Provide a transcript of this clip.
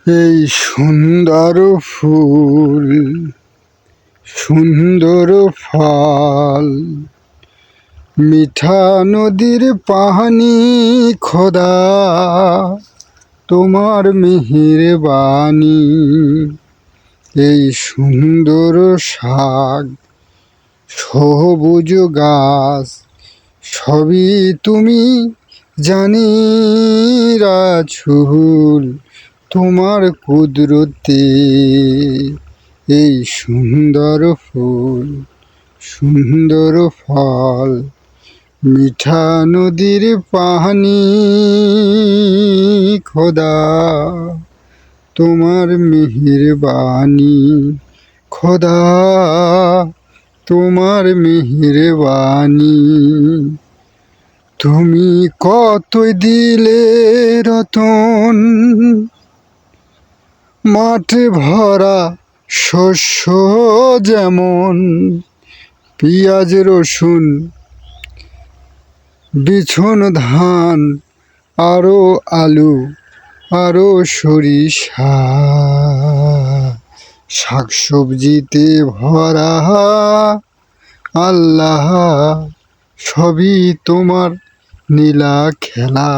এই সুন্দর ফুল, সুন্দর ফল, মিঠা নদীর পানি, খোদা তোমার মেহেরবানি। এই সুন্দর শাক, সবুজ গাছ, সবই তুমি জানি রাসূল তোমার কুদরতে। এই সুন্দর ফুল, সুন্দর ফল, মিঠা নদীর পানি, খোদা তোমার মেহেরবানি। খোদা তোমার মেহেরবানি। তুমি কতই দিলে রতন, মাঠে ভরা শস্য যেমন, পিঁয়াজ রসুন বিছন ধান, আরো আলু, আরো সরিষা, শাকসবজিতে ভরা আল্লাহ সবই তোমার নীলা খেলা।